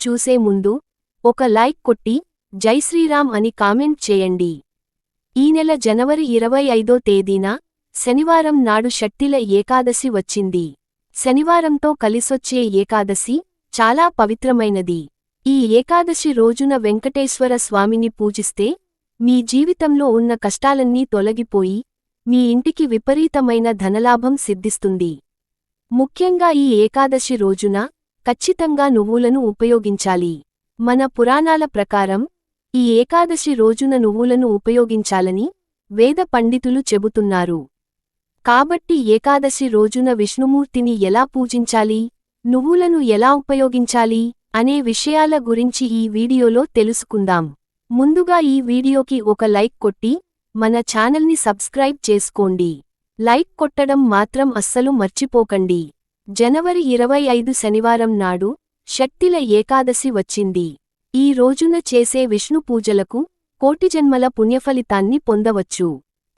చూసే ముందు ఒక లైక్ కొట్టి జై శ్రీరామ్ అని కామెంట్ చేయండి. ఈ నెల జనవరి 25వ తేదీన శనివారం నాడు షట్టిల ఏకాదశి వచ్చింది. శనివారంతో కలిసొచ్చే ఏకాదశి చాలా పవిత్రమైనది. ఈ ఏకాదశి రోజున వెంకటేశ్వర స్వామిని పూజిస్తే మీ జీవితంలో ఉన్న కష్టాలన్నీ తొలగిపోయి మీ ఇంటికి విపరీతమైన ధనలాభం సిద్ధిస్తుంది. ముఖ్యంగా ఈ ఏకాదశి రోజున ఖచ్చితంగా నువ్వులను ఉపయోగించాలి. మన పురాణాల ప్రకారం ఈ ఏకాదశి రోజున నువ్వులను ఉపయోగించాలని వేద పండితులు చెబుతున్నారు. కాబట్టి ఏకాదశి రోజున విష్ణుమూర్తిని ఎలా పూజించాలి, నువ్వులను ఎలా ఉపయోగించాలి అనే విషయాల గురించి ఈ వీడియోలో తెలుసుకుందాం. ముందుగా ఈ వీడియోకి ఒక లైక్ కొట్టి మన ఛానల్ని సబ్స్క్రైబ్ చేసుకోండి. లైక్ కొట్టడం మాత్రం అస్సలు మర్చిపోకండి. జనవరి 25 శనివారం నాడు షట్టిల ఏకాదశి వచ్చింది. ఈ రోజున చేసే విష్ణు పూజలకు కోటి జన్మల పుణ్యఫలితాన్ని పొందవచ్చు.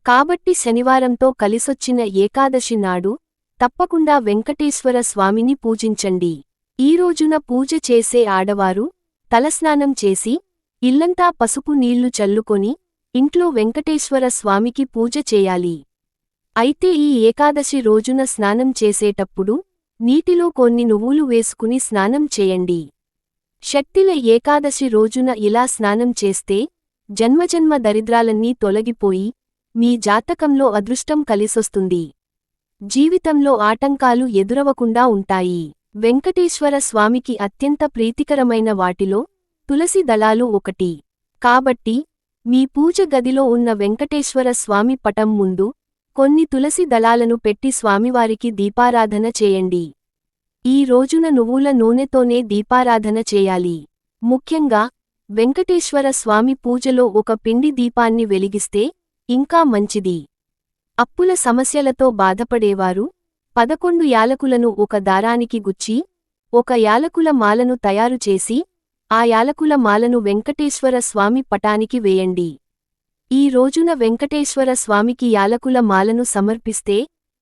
కాబట్టి శనివారంతో కలిసొచ్చిన ఏకాదశి నాడు తప్పకుండా వెంకటేశ్వర స్వామిని పూజించండి. ఈ రోజున పూజ చేసే ఆడవారు తలస్నానం చేసి ఇల్లంతా పసుపు నీళ్లు చల్లుకొని ఇంట్లో వెంకటేశ్వర స్వామికి పూజ చేయాలి. అయితే ఈ ఏకాదశి రోజున స్నానం చేసేటప్పుడు నీటిలో కొన్ని నువ్వులు వేసుకుని స్నానం చేయండి. షట్టిల ఏకాదశి రోజున ఇలా స్నానం చేస్తే జన్మజన్మ దరిద్రాలన్నీ తొలగిపోయి మీ జాతకంలో అదృష్టం కలిసొస్తుంది. జీవితంలో ఆటంకాలు ఎదురవకుండా ఉంటాయి. వెంకటేశ్వర స్వామికి అత్యంత ప్రీతికరమైన వాటిలో తులసి దళాలు ఒకటి. కాబట్టి మీ పూజ గదిలో ఉన్న వెంకటేశ్వర స్వామి పటం ముందు కొన్ని తులసి దళాలను పెట్టి స్వామివారికి దీపారాధన చేయండి. ఈ రోజున నువ్వుల నూనెతోనే దీపారాధన చేయాలి. ముఖ్యంగా వెంకటేశ్వర స్వామి పూజలో ఒక పిండి దీపాన్ని వెలిగిస్తే ఇంకా మంచిది. అప్పుల సమస్యలతో బాధపడేవారు 11 యాలకులను ఒక దారానికి గుచ్చి ఒక యాలకుల మాలను తయారు చేసి ఆ యాలకుల మాలను వెంకటేశ్వర స్వామి పటానికి వేయండి. ఈ రోజున వెంకటేశ్వర స్వామికి యాలకుల మాలను సమర్పిస్తే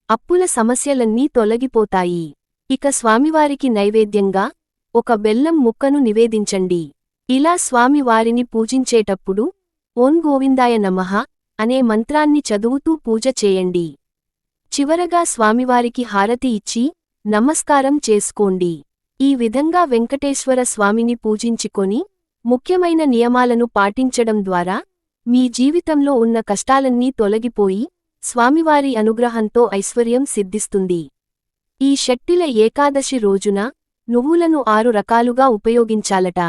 అప్పుల సమస్యలన్నీ తొలగిపోతాయి. ఇక స్వామివారికి నైవేద్యంగా ఒక బెల్లం ముక్కను నివేదించండి. ఇలా స్వామివారిని పూజించేటప్పుడు ఓం గోవిందాయ నమః అనే మంత్రాన్ని చదువుతూ పూజ చేయండి. చివరగా స్వామివారికి హారతి ఇచ్చి నమస్కారం చేసుకోండి. ఈ విధంగా వెంకటేశ్వర స్వామిని పూజించుకొని ముఖ్యమైన నియమాలను పాటించడం ద్వారా మీ జీవితంలో ఉన్న కష్టాలన్నీ తొలగిపోయి స్వామివారి అనుగ్రహంతో ఐశ్వర్యం సిద్ధిస్తుంది. ఈ షట్టిల ఏకాదశి రోజున నువ్వులను 6 రకాలుగా ఉపయోగించాలట.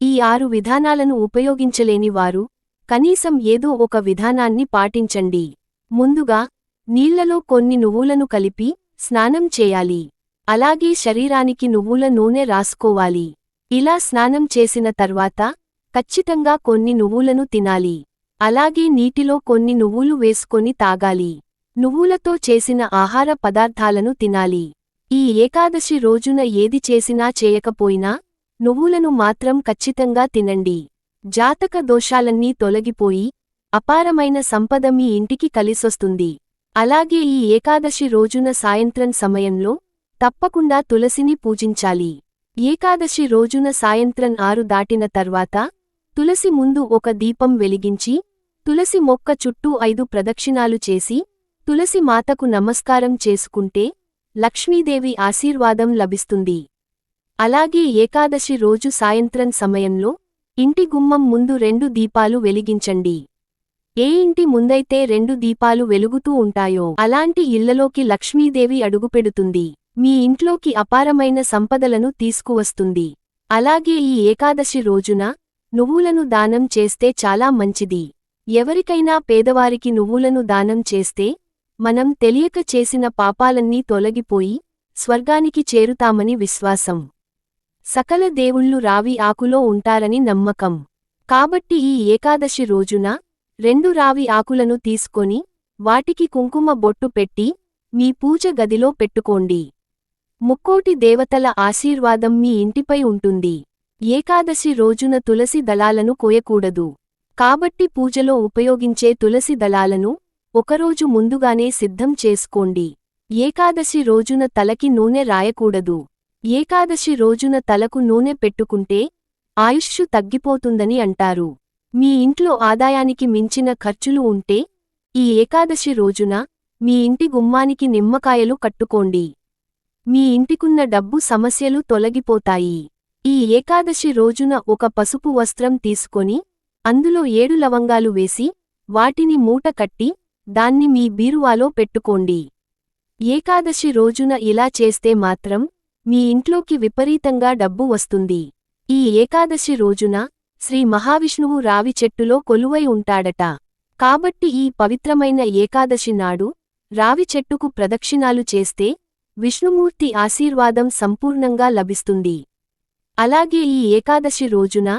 ఈ 6 విధానాలను ఉపయోగించలేని వారు కనీసం ఏదో ఒక విధానాన్ని పాటించండి. ముందుగా నీళ్లలో కొన్ని నువ్వులను కలిపి స్నానం చేయాలి. అలాగే శరీరానికి నువ్వుల నూనె రాసుకోవాలి. ఇలా స్నానం చేసిన తర్వాత ఖచ్చితంగా కొన్ని నువ్వులను తినాలి. అలాగే నీటిలో కొన్ని నువ్వులు వేసుకొని తాగాలి. నువ్వులతో చేసిన ఆహార పదార్థాలను తినాలి. ఈ ఏకాదశి రోజున ఏది చేసినా చేయకపోయినా నువ్వులను మాత్రం ఖచ్చితంగా తినండి. జాతక దోషాలన్నీ తొలగిపోయి అపారమైన సంపద మీ ఇంటికి కలిసొస్తుంది. అలాగే ఈ ఏకాదశి రోజున సాయంత్రం సమయంలో తప్పకుండా తులసిని పూజించాలి. ఏకాదశి రోజున సాయంత్రం 6 దాటిన తర్వాత తులసి ముందు ఒక దీపం వెలిగించి తులసి మొక్క చుట్టూ 5 ప్రదక్షిణాలు చేసి తులసి మాతకు నమస్కారం చేసుకుంటే లక్ష్మీదేవి ఆశీర్వాదం లభిస్తుంది. అలాగే ఏకాదశి రోజు సాయంత్రం సమయంలో ఇంటి గుమ్మం ముందు 2 దీపాలు వెలిగించండి. ఏ ఇంటి ముందైతే 2 దీపాలు వెలుగుతూ ఉంటాయో అలాంటి ఇళ్లలోకి లక్ష్మీదేవి అడుగుపెడుతుంది. మీ ఇంట్లోకి అపారమైన సంపదలను తీసుకువస్తుంది. అలాగే ఈ ఏకాదశి రోజున నువ్వులను దానం చేస్తే చాలా మంచిది. ఎవరికైనా పేదవారికి నువ్వులను దానం చేస్తే మనం తెలియక చేసిన పాపాలన్నీ తొలగిపోయి స్వర్గానికి చేరుతామని విశ్వాసం. సకల దేవుళ్ళు రావి ఆకులో ఉంటారని నమ్మకం. కాబట్టి ఈ ఏకాదశి రోజున 2 రావి ఆకులను తీసుకొని వాటికి కుంకుమ బొట్టు పెట్టి మీ పూజ గదిలో పెట్టుకోండి. ముక్కోటి దేవతల ఆశీర్వాదం మీ ఇంటిపై ఉంటుంది. ఏకాదశి రోజున తులసి దళాలను కోయకూడదు. కాబట్టి పూజలో ఉపయోగించే తులసి దళాలను ఒకరోజు ముందుగానే సిద్ధం చేసుకోండి. ఏకాదశి రోజున తలకి నూనె రాయకూడదు. ఏకాదశి రోజున తలకు నూనె పెట్టుకుంటే ఆయుష్షు తగ్గిపోతుందని అంటారు. మీ ఇంట్లో ఆదాయానికి మించిన ఖర్చులు ఉంటే ఈ ఏకాదశి రోజున మీ ఇంటి గుమ్మానికి నిమ్మకాయలు కట్టుకోండి. మీ ఇంటికున్న డబ్బు సమస్యలు తొలగిపోతాయి. ఈ ఏకాదశి రోజున ఒక పసుపు వస్త్రం తీసుకొని అందులో 7 లవంగాలు వేసి వాటిని మూట కట్టి దాన్ని మీ బీరువాలో పెట్టుకోండి. ఏకాదశి రోజున ఇలా చేస్తే మాత్రం మీ ఇంట్లోకి విపరీతంగా డబ్బు వస్తుంది. ఈ ఏకాదశి రోజున శ్రీ మహావిష్ణువు రావి చెట్టులో కొలువై ఉంటాడట. కాబట్టి ఈ పవిత్రమైన ఏకాదశి నాడు రావి చెట్టుకు ప్రదక్షిణాలు చేస్తే విష్ణుమూర్తి ఆశీర్వాదం సంపూర్ణంగా లభిస్తుంది. అలాగే ఈ ఏకాదశి రోజున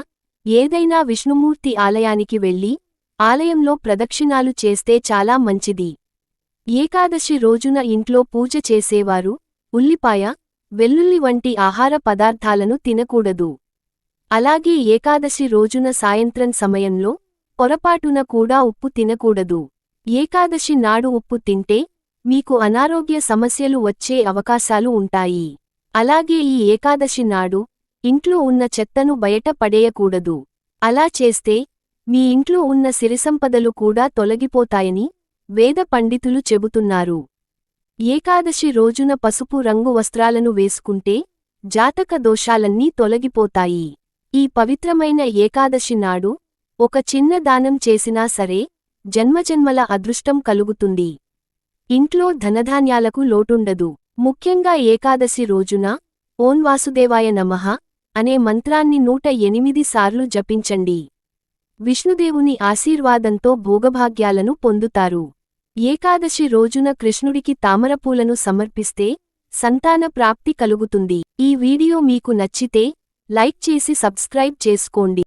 ఏదైనా విష్ణుమూర్తి ఆలయానికి వెళ్లి ఆలయంలో ప్రదక్షిణాలు చేస్తే చాలా మంచిది. ఏకాదశి రోజున ఇంట్లో పూజ చేసేవారు ఉల్లిపాయ, వెల్లుల్లి వంటి ఆహార పదార్థాలను తినకూడదు. అలాగే ఏకాదశి రోజున సాయంత్రం సమయంలో పొరపాటున కూడా ఉప్పు తినకూడదు. ఏకాదశి నాడు ఉప్పు తింటే మీకు అనారోగ్య సమస్యలు వచ్చే అవకాశాలు ఉంటాయి. అలాగే ఈ ఏకాదశి నాడు ఇంట్లో ఉన్న చెత్తను బయట పడేయకూడదు. అలా చేస్తే మీ ఇంట్లో ఉన్న సిరిసంపదలు కూడా తొలగిపోతాయని వేద పండితులు చెబుతున్నారు. ఏకాదశి రోజున పసుపు రంగు వస్త్రాలను వేసుకుంటే జాతక దోషాలన్నీ తొలగిపోతాయి. ఈ పవిత్రమైన ఏకాదశి నాడు ఒక చిన్న దానం చేసినా సరే జన్మజన్మల అదృష్టం కలుగుతుంది. ఇంట్లో ధనధాన్యాలకు లోటుండదు. ముఖ్యంగా ఏకాదశి రోజున ఓం వాసుదేవాయ నమః అనే మంత్రాన్ని 108 సార్లు జపించండి. విష్ణుదేవుని ఆశీర్వాదంతో భోగభాగ్యాలను పొందుతారు. ఏకాదశి రోజున కృష్ణుడికి తామరపూలను సమర్పిస్తే సంతాన ప్రాప్తి కలుగుతుంది. ఈ వీడియో మీకు నచ్చితే లైక్ చేసి సబ్స్క్రైబ్ చేసుకోండి.